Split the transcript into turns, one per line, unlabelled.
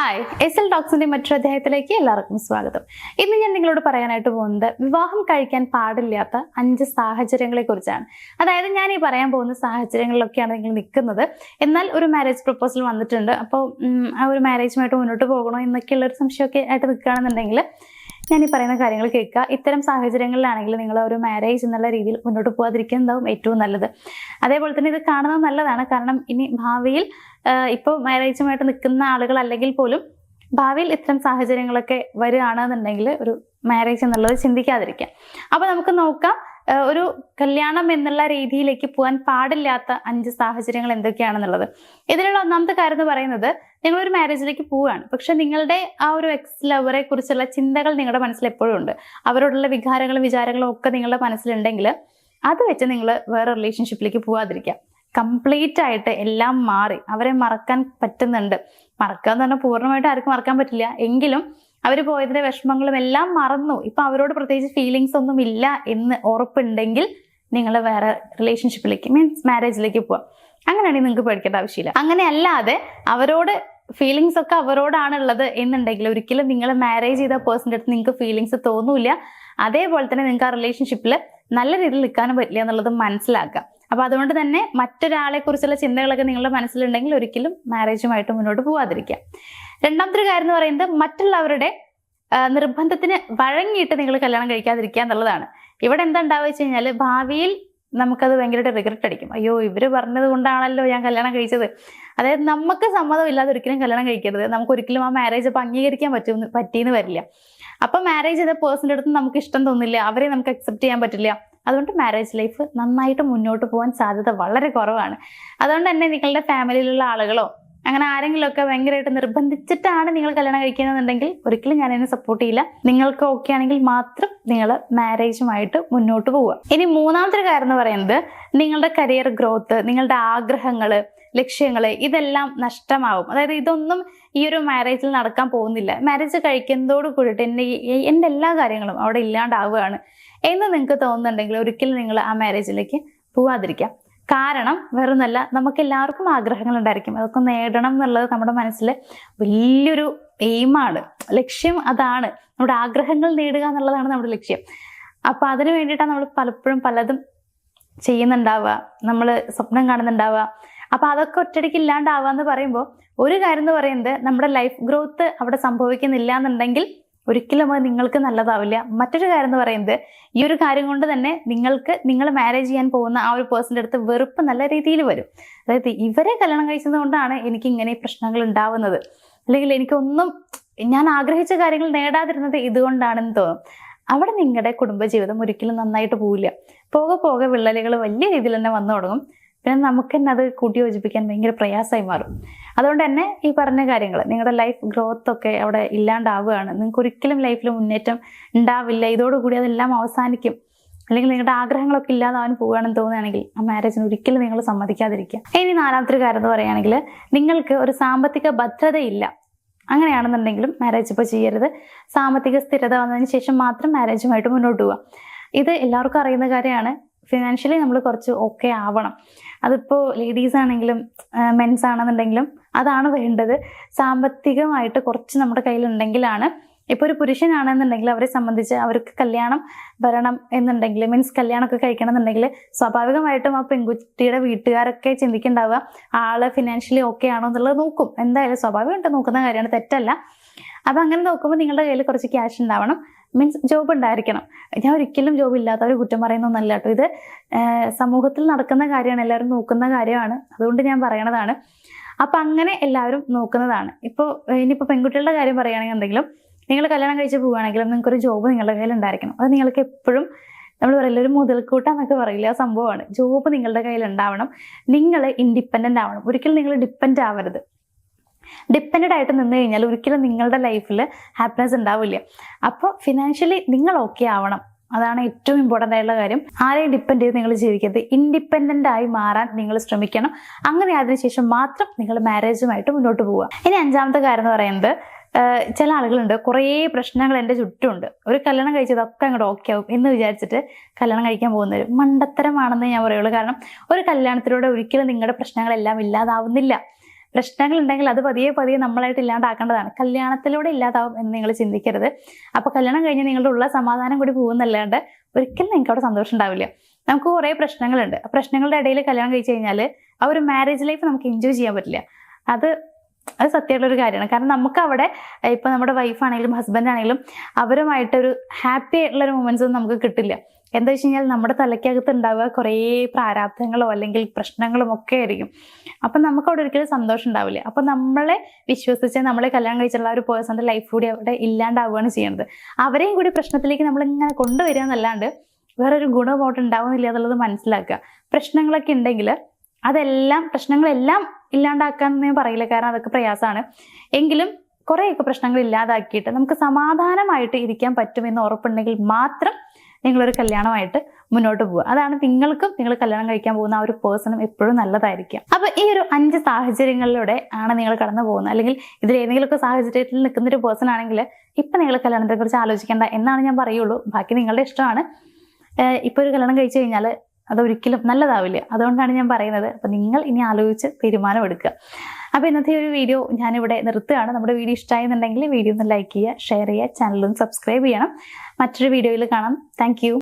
Hi, S L ടോക്സിന്റെ മറ്റൊരു അധ്യായത്തിലേക്ക് എല്ലാവർക്കും സ്വാഗതം. ഇന്ന് ഞാൻ നിങ്ങളോട് പറയാനായിട്ട് പോകുന്നത് വിവാഹം കഴിക്കാൻ പാടില്ലാത്ത 5 സാഹചര്യങ്ങളെ കുറിച്ചാണ്. അതായത് ഞാൻ ഈ പറയാൻ പോകുന്ന സാഹചര്യങ്ങളിലൊക്കെയാണ് നിങ്ങൾ നിൽക്കുന്നത്. എന്നാൽ ഒരു മാരേജ് പ്രപ്പോസൽ വന്നിട്ടുണ്ട്, അപ്പോൾ ആ ഒരു മാരേജുമായിട്ട് മുന്നോട്ട് പോകണോ എന്നൊക്കെയുള്ള ഒരു സംശയമൊക്കെ ആയിട്ട് നിൽക്കുകയാണെന്നുണ്ടെങ്കിൽ ഞാൻ ഈ പറയുന്ന കാര്യങ്ങൾ കേൾക്കുക. ഇത്തരം സാഹചര്യങ്ങളിലാണെങ്കിൽ നിങ്ങൾ ഒരു മാരേജ് എന്നുള്ള രീതിയിൽ മുന്നോട്ട് പോകാതിരിക്കുന്നതാവും ഏറ്റവും നല്ലത്. അതേപോലെ തന്നെ ഇത് കാണുന്നത് നല്ലതാണ്, കാരണം ഇനി ഭാവിയിൽ ഇപ്പോൾ മാരേജുമായിട്ട് നിൽക്കുന്ന ആളുകൾ അല്ലെങ്കിൽ പോലും ഭാവിയിൽ ഇത്തരം സാഹചര്യങ്ങളൊക്കെ വരികയാണെന്നുണ്ടെങ്കിൽ ഒരു മാരേജ് എന്നുള്ളത് ചിന്തിക്കാതിരിക്കാം. അപ്പോൾ നമുക്ക് നോക്കാം ഒരു കല്യാണം എന്നുള്ള രീതിയിലേക്ക് പോകാൻ പാടില്ലാത്ത 5 സാഹചര്യങ്ങൾ എന്തൊക്കെയാണെന്നുള്ളത്. ഇതിലുള്ള ഒന്നാമത്തെ കാര്യം എന്ന് പറയുന്നത്, നിങ്ങളൊരു മാരേജിലേക്ക് പോവുകയാണ്, പക്ഷെ നിങ്ങളുടെ ആ ഒരു എക്സ് ലവറെ കുറിച്ചുള്ള ചിന്തകൾ നിങ്ങളുടെ മനസ്സിൽ എപ്പോഴും ഉണ്ട്. അവരോടുള്ള വികാരങ്ങളും വിചാരങ്ങളും ഒക്കെ നിങ്ങളുടെ മനസ്സിലുണ്ടെങ്കിൽ അത് വെച്ച് നിങ്ങൾ വേറെ റിലേഷൻഷിപ്പിലേക്ക് പോകാതിരിക്കാം. കംപ്ലീറ്റ് ആയിട്ട് എല്ലാം മാറി അവരെ മറക്കാൻ പറ്റുന്നുണ്ട്. മറക്കുക എന്ന് പറഞ്ഞാൽ പൂർണ്ണമായിട്ട് ആർക്കും മറക്കാൻ പറ്റില്ല, എങ്കിലും അവർ പോയതിന്റെ വിഷമങ്ങളും എല്ലാം മറന്നു, ഇപ്പൊ അവരോട് പ്രത്യേകിച്ച് ഫീലിങ്സ് ഒന്നും ഇല്ല എന്ന് ഉറപ്പുണ്ടെങ്കിൽ നിങ്ങൾ വേറെ റിലേഷൻഷിപ്പിലേക്ക് മീൻസ് മാരേജിലേക്ക് പോവാം. അങ്ങനെയാണെങ്കിൽ നിങ്ങൾക്ക് പേടിക്കേണ്ട ആവശ്യമില്ല. അങ്ങനെ അല്ലാതെ അവരോട് ഫീലിങ്സ് ഒക്കെ അവരോടാണുള്ളത് എന്നുണ്ടെങ്കിൽ ഒരിക്കലും നിങ്ങൾ മാരേജ് ചെയ്ത പേഴ്സൻ്റെ അടുത്ത് നിങ്ങൾക്ക് ഫീലിങ്സ് തോന്നൂല. അതേപോലെ തന്നെ നിങ്ങൾക്ക് ആ റിലേഷൻഷിപ്പിൽ നല്ല രീതിയിൽ നിൽക്കാനും പറ്റില്ല എന്നുള്ളത് മനസ്സിലാക്കുക. അപ്പൊ അതുകൊണ്ട് തന്നെ മറ്റൊരാളെ കുറിച്ചുള്ള ചിന്തകളൊക്കെ നിങ്ങളുടെ മനസ്സിലുണ്ടെങ്കിൽ ഒരിക്കലും മാരേജുമായിട്ട് മുന്നോട്ട് പോവാതിരിക്കാം. രണ്ടാമത്തെ കാര്യം എന്ന് പറയുന്നത്, മറ്റുള്ളവരുടെ നിർബന്ധത്തിന് വഴങ്ങിയിട്ട് നിങ്ങൾ കല്യാണം കഴിക്കാതിരിക്കുക എന്നുള്ളതാണ്. ഇവിടെ എന്താ ഉണ്ടാവുക വെച്ച് കഴിഞ്ഞാൽ ഭാവിയിൽ നമുക്കത് ഭയങ്കരമായിട്ട് റിഗ്രറ്റ് അടിക്കും. അയ്യോ, ഇവര് പറഞ്ഞത് കൊണ്ടാണല്ലോ ഞാൻ കല്യാണം കഴിച്ചത്. അതായത് നമുക്ക് സമ്മതമില്ലാതെ ഒരിക്കലും കല്യാണം കഴിക്കരുത്. നമുക്ക് ഒരിക്കലും ആ മാരേജ് അപ്പൊ അംഗീകരിക്കാൻ പറ്റിയെന്ന് വരില്ല. അപ്പൊ മാരേജ് ചെയ്ത പേഴ്സൻ്റെ അടുത്ത് നമുക്ക് ഇഷ്ടം തോന്നില്ല, അവരെ നമുക്ക് അക്സെപ്റ്റ് ചെയ്യാൻ പറ്റില്ല. അതുകൊണ്ട് മാരേജ് ലൈഫ് നന്നായിട്ട് മുന്നോട്ട് പോകാൻ സാധ്യത വളരെ കുറവാണ്. അതുകൊണ്ട് തന്നെ നിങ്ങളുടെ ഫാമിലിയിലുള്ള ആളുകളോ അങ്ങനെ ആരെങ്കിലുമൊക്കെ ഭയങ്കരമായിട്ട് നിർബന്ധിച്ചിട്ടാണ് നിങ്ങൾ കല്യാണം കഴിക്കുന്നതെന്നുണ്ടെങ്കിൽ ഒരിക്കലും ഞാൻ അതിനെ സപ്പോർട്ട് ചെയ്യില്ല. നിങ്ങൾക്ക് ഓക്കെ ആണെങ്കിൽ മാത്രം നിങ്ങൾ മാരേജുമായിട്ട് മുന്നോട്ട് പോവുക. ഇനി മൂന്നാമത്തെ കാര്യം എന്ന് പറയുന്നത്, നിങ്ങളുടെ കരിയർ ഗ്രോത്ത്, നിങ്ങളുടെ ആഗ്രഹങ്ങള്, ലക്ഷ്യങ്ങള് ഇതെല്ലാം നഷ്ടമാവും. അതായത് ഇതൊന്നും ഈ ഒരു മാരേജിൽ നടക്കാൻ പോകുന്നില്ല. മാരേജ് കഴിക്കുന്നതോട് കൂടിയിട്ട് എൻ്റെ എല്ലാ കാര്യങ്ങളും അവിടെ ഇല്ലാണ്ടാവുകയാണ് എന്ന് നിങ്ങൾക്ക് തോന്നുന്നുണ്ടെങ്കിൽ ഒരിക്കലും നിങ്ങൾ ആ മാരേജിലേക്ക് പോവാതിരിക്കാം. കാരണം വേറൊന്നല്ല, നമുക്ക് എല്ലാവർക്കും ആഗ്രഹങ്ങൾ ഉണ്ടായിരിക്കും. അതൊക്കെ നേടണം എന്നുള്ളത് നമ്മുടെ മനസ്സിൽ വലിയൊരു എയിമാണ്, ലക്ഷ്യം അതാണ്. നമ്മുടെ ആഗ്രഹങ്ങൾ നേടുക എന്നുള്ളതാണ് നമ്മുടെ ലക്ഷ്യം. അപ്പൊ അതിനു വേണ്ടിയിട്ടാണ് നമ്മൾ പലപ്പോഴും പലതും ചെയ്യുന്നുണ്ടാവുക, നമ്മൾ സ്വപ്നം കാണുന്നുണ്ടാവുക. അപ്പൊ അതൊക്കെ ഒറ്റയടിക്ക് ഇല്ലാണ്ടാവുക എന്ന് പറയുമ്പോൾ ഒരു കാര്യം എന്ന് പറയുന്നത്, നമ്മുടെ ലൈഫ് ഗ്രോത്ത് അവിടെ സംഭവിക്കുന്നില്ല എന്നുണ്ടെങ്കിൽ ഒരിക്കലും അത് നിങ്ങൾക്ക് നല്ലതാവില്ല. മറ്റൊരു കാര്യം എന്ന് പറയുന്നത്, ഈ ഒരു കാര്യം കൊണ്ട് തന്നെ നിങ്ങൾ മാരേജ് ചെയ്യാൻ പോകുന്ന ആ ഒരു പേഴ്സൻ്റെ അടുത്ത് വെറുപ്പ് നല്ല രീതിയിൽ വരും. അതായത് ഇവരെ കല്യാണം കഴിച്ചത് കൊണ്ടാണ് എനിക്ക് ഇങ്ങനെ പ്രശ്നങ്ങൾ ഉണ്ടാവുന്നത്, അല്ലെങ്കിൽ എനിക്കൊന്നും ഞാൻ ആഗ്രഹിച്ച കാര്യങ്ങൾ നേടാതിരുന്നത് ഇതുകൊണ്ടാണെന്ന് തോന്നും. അവിടെ നിങ്ങളുടെ കുടുംബജീവിതം ഒരിക്കലും നന്നായിട്ട് പോവില്ല. പോകെ വിള്ളലുകൾ വലിയ രീതിയിൽ തന്നെ വന്നു തുടങ്ങും. പിന്നെ നമുക്ക് തന്നെ അത് കൂട്ടി യോജിപ്പിക്കാൻ ഭയങ്കര പ്രയാസമായി മാറും. അതുകൊണ്ട് തന്നെ ഈ പറഞ്ഞ കാര്യങ്ങൾ, നിങ്ങളുടെ ലൈഫ് ഗ്രോത്ത് ഒക്കെ അവിടെ ഇല്ലാണ്ടാവുകയാണ്. നിങ്ങൾക്ക് ഒരിക്കലും ലൈഫിൽ മുന്നേറ്റം ഉണ്ടാവില്ല. ഇതോടുകൂടി അതെല്ലാം അവസാനിക്കും. അല്ലെങ്കിൽ നിങ്ങളുടെ ആഗ്രഹങ്ങളൊക്കെ ഇല്ലാതാവാൻ പോവുകയാണെന്ന് തോന്നുകയാണെങ്കിൽ ആ മാരേജിന് ഒരിക്കലും നിങ്ങൾ സമ്മതിക്കാതിരിക്കുക. ഇനി നാലാമത്തെ കാര്യം എന്ന് പറയുകയാണെങ്കിൽ, നിങ്ങൾക്ക് ഒരു സാമ്പത്തിക ഭദ്രതയില്ല. അങ്ങനെയാണെന്നുണ്ടെങ്കിലും മാരേജ് ഇപ്പോൾ ചെയ്യരുത്. സാമ്പത്തിക സ്ഥിരത വന്നതിന് ശേഷം മാത്രം മാരേജുമായിട്ട് മുന്നോട്ട് പോവുക. ഇത് എല്ലാവർക്കും അറിയുന്ന കാര്യമാണ്. ഫിനാൻഷ്യലി നമ്മൾ കുറച്ച് ഓക്കെ ആവണം. അതിപ്പോൾ ലേഡീസ് ആണെങ്കിലും മെൻസ് ആണെന്നുണ്ടെങ്കിലും അതാണ് വേണ്ടത്. സാമ്പത്തികമായിട്ട് കുറച്ച് നമ്മുടെ കയ്യിലുണ്ടെങ്കിലാണ്, ഇപ്പോൾ ഒരു പുരുഷനാണെന്നുണ്ടെങ്കിൽ അവരെ സംബന്ധിച്ച് അവർക്ക് കല്യാണം വരണം എന്നുണ്ടെങ്കിൽ, മീൻസ് കല്യാണമൊക്കെ കഴിക്കണം എന്നുണ്ടെങ്കിൽ സ്വാഭാവികമായിട്ടും ആ പെൺകുട്ടിയുടെ വീട്ടുകാരൊക്കെ ചിന്തിക്കുന്നുണ്ടാവുക ആള് ഫിനാൻഷ്യലി ഓക്കെ ആണോ എന്നുള്ളത് നോക്കും. എന്തായാലും സ്വാഭാവികമായിട്ട് നോക്കുന്ന കാര്യമാണ്, തെറ്റല്ല. അപ്പം അങ്ങനെ നോക്കുമ്പോൾ നിങ്ങളുടെ കയ്യിൽ കുറച്ച് ക്യാഷ് ഉണ്ടാവണം, മീൻസ് ജോബ് ഉണ്ടായിരിക്കണം. ഞാൻ ഒരിക്കലും ജോബ് ഇല്ലാത്തവർ കുറ്റം പറയുന്നൊന്നല്ല കേട്ടോ. ഇത് സമൂഹത്തിൽ നടക്കുന്ന കാര്യമാണ്, എല്ലാവരും നോക്കുന്ന കാര്യമാണ്. അതുകൊണ്ട് ഞാൻ പറയണതാണ്. അപ്പം അങ്ങനെ എല്ലാവരും നോക്കുന്നതാണ്. ഇനിയിപ്പോൾ പെൺകുട്ടികളുടെ കാര്യം പറയുകയാണെന്നുണ്ടെങ്കിലും, നിങ്ങൾ കല്യാണം കഴിച്ച് പോവുകയാണെങ്കിലും നിങ്ങൾക്കൊരു ജോബ് നിങ്ങളുടെ കയ്യിൽ ഉണ്ടായിരിക്കണം. അത് നിങ്ങൾക്ക് എപ്പോഴും, നമ്മൾ പറയില്ല, ഒരു മുതൽക്കൂട്ടാന്നൊക്കെ പറയില്ല, ആ സംഭവമാണ്. ജോബ് നിങ്ങളുടെ കയ്യിൽ ഉണ്ടാവണം. നിങ്ങൾ ഇൻഡിപെൻഡൻ്റ് ആവണം. ഒരിക്കലും നിങ്ങൾ ഡിപ്പെൻഡ് ആവരുത്. ഡിപ്പെൻഡ് ആയിട്ട് നിന്ന് കഴിഞ്ഞാൽ ഒരിക്കലും നിങ്ങളുടെ ലൈഫിൽ ഹാപ്പിനെസ് ഉണ്ടാവില്ല. അപ്പോൾ ഫിനാൻഷ്യലി നിങ്ങൾ ഓക്കെ ആവണം. അതാണ് ഏറ്റവും ഇമ്പോർട്ടൻ്റ് ആയിട്ടുള്ള കാര്യം. ആരെയും ഡിപ്പെൻഡ് ചെയ്ത് നിങ്ങൾ ജീവിക്കരുത്. ഇൻഡിപെൻഡൻ്റ് ആയി മാറാൻ നിങ്ങൾ ശ്രമിക്കണം. അങ്ങനെ അതിനുശേഷം മാത്രം നിങ്ങൾ മാരേജുമായിട്ട് മുന്നോട്ട് പോവുക. ഇനി അഞ്ചാമത്തെ കാര്യം എന്ന് പറയുന്നത്, ചില ആളുകളുണ്ട്, കുറേ പ്രശ്നങ്ങൾ എൻ്റെ ചുറ്റുമുണ്ട്, ഒരു കല്യാണം കഴിച്ചതൊക്കെ അങ്ങോട്ട് ഓക്കെ ആവും എന്ന് വിചാരിച്ചിട്ട് കല്യാണം കഴിക്കാൻ പോകുന്നവർ മണ്ടത്തരമാണെന്ന് ഞാൻ പറയുള്ളൂ. കാരണം ഒരു കല്യാണത്തിലൂടെ ഒരിക്കലും നിങ്ങളുടെ പ്രശ്നങ്ങളെല്ലാം ഇല്ലാതാവുന്നില്ല. പ്രശ്നങ്ങൾ ഉണ്ടെങ്കിൽ അത് പതിയെ പതിയെ നമ്മളായിട്ട് ഇല്ലാണ്ടാക്കേണ്ടതാണ്. കല്യാണത്തിലൂടെ ഇല്ലാതാവും എന്ന് നിങ്ങൾ ചിന്തിക്കരുത്. അപ്പൊ കല്യാണം കഴിഞ്ഞ് നിങ്ങളുടെ ഉള്ള സമാധാനം കൂടി പോകുന്നല്ലാണ്ട് ഒരിക്കലും നിങ്ങൾക്ക് അവിടെ സന്തോഷം ഉണ്ടാവില്ല. നമുക്ക് കുറേ പ്രശ്നങ്ങളുണ്ട്. പ്രശ്നങ്ങളുടെ ഇടയിൽ കല്യാണം കഴിച്ചു കഴിഞ്ഞാൽ ആ ഒരു മാരേജ് ലൈഫ് നമുക്ക് എൻജോയ് ചെയ്യാൻ പറ്റില്ല. അത് സത്യമുള്ളൊരു കാര്യമാണ്. കാരണം നമുക്ക് അവിടെ ഇപ്പൊ നമ്മുടെ വൈഫാണെങ്കിലും ഹസ്ബൻഡ് ആണെങ്കിലും അവരുമായിട്ടൊരു ഹാപ്പി ആയിട്ടുള്ളൊരു മൊമെന്റ്സ് ഒന്നും നമുക്ക് കിട്ടില്ല. എന്താ വെച്ച് കഴിഞ്ഞാൽ നമ്മുടെ തലയ്ക്കകത്ത് ഉണ്ടാവുക കുറേ പ്രാരാബ്ധങ്ങളോ അല്ലെങ്കിൽ പ്രശ്നങ്ങളും ഒക്കെ ആയിരിക്കും. അപ്പം നമുക്ക് അവിടെ ഒരിക്കലും സന്തോഷം ഉണ്ടാവില്ല. അപ്പം നമ്മളെ വിശ്വസിച്ച് നമ്മളെ കല്യാണം കഴിച്ചിട്ടുള്ള ഒരു പേഴ്സണിന്റെ ലൈഫ് കൂടി അവിടെ ഇല്ലാണ്ടാവുകയാണ് ചെയ്യുന്നത്. അവരെയും കൂടി പ്രശ്നത്തിലേക്ക് നമ്മളിങ്ങനെ കൊണ്ടുവരിക എന്നല്ലാണ്ട് വേറൊരു ഗുണവും അവിടെ ഉണ്ടാവുന്നില്ല എന്നുള്ളത് മനസ്സിലാക്കുക. പ്രശ്നങ്ങളൊക്കെ ഉണ്ടെങ്കിൽ പ്രശ്നങ്ങളെല്ലാം ഇല്ലാണ്ടാക്കാൻ ഞാൻ പറയില്ല, കാരണം അതൊക്കെ പ്രയാസമാണ്. എങ്കിലും കുറേയൊക്കെ പ്രശ്നങ്ങൾ ഇല്ലാതാക്കിയിട്ട് നമുക്ക് സമാധാനമായിട്ട് ഇരിക്കാൻ പറ്റുമെന്ന് ഉറപ്പുണ്ടെങ്കിൽ മാത്രം നിങ്ങളൊരു കല്യാണമായിട്ട് മുന്നോട്ട് പോവുക. അതാണ് നിങ്ങൾക്കും നിങ്ങൾ കല്യാണം കഴിക്കാൻ പോകുന്ന ആ ഒരു പേഴ്സണും എപ്പോഴും നല്ലതായിരിക്കും. അപ്പൊ ഈ ഒരു 5 സാഹചര്യങ്ങളിലൂടെ ആണ് നിങ്ങൾ കടന്നു പോകുന്നത്, അല്ലെങ്കിൽ ഇതിൽ ഏതെങ്കിലുമൊക്കെ സാഹചര്യത്തിൽ നിൽക്കുന്ന ഒരു പേഴ്സൺ ആണെങ്കിൽ ഇപ്പൊ നിങ്ങൾ കല്യാണത്തെ കുറിച്ച് ആലോചിക്കേണ്ട എന്നാണ് ഞാൻ പറയുള്ളൂ. ബാക്കി നിങ്ങളുടെ ഇഷ്ടമാണ്. ഇപ്പൊ ഒരു കല്യാണം കഴിച്ചു കഴിഞ്ഞാൽ അതൊരിക്കലും നല്ലതാവില്ല. അതുകൊണ്ടാണ് ഞാൻ പറയുന്നത്. അപ്പൊ നിങ്ങൾ ഇനി ആലോചിച്ച് തീരുമാനം എടുക്കുക. അപ്പൊ ഇന്നത്തെ ഒരു വീഡിയോ ഞാനിവിടെ നിർത്തുകയാണ്. നമ്മുടെ വീഡിയോ ഇഷ്ടമായെന്നുണ്ടെങ്കിൽ വീഡിയോ ഒന്ന് ലൈക്ക് ചെയ്യുക, ഷെയർ ചെയ്യുക, ചാനലും സബ്സ്ക്രൈബ് ചെയ്യണം. മറ്റൊരു വീഡിയോയിൽ കാണാം. താങ്ക്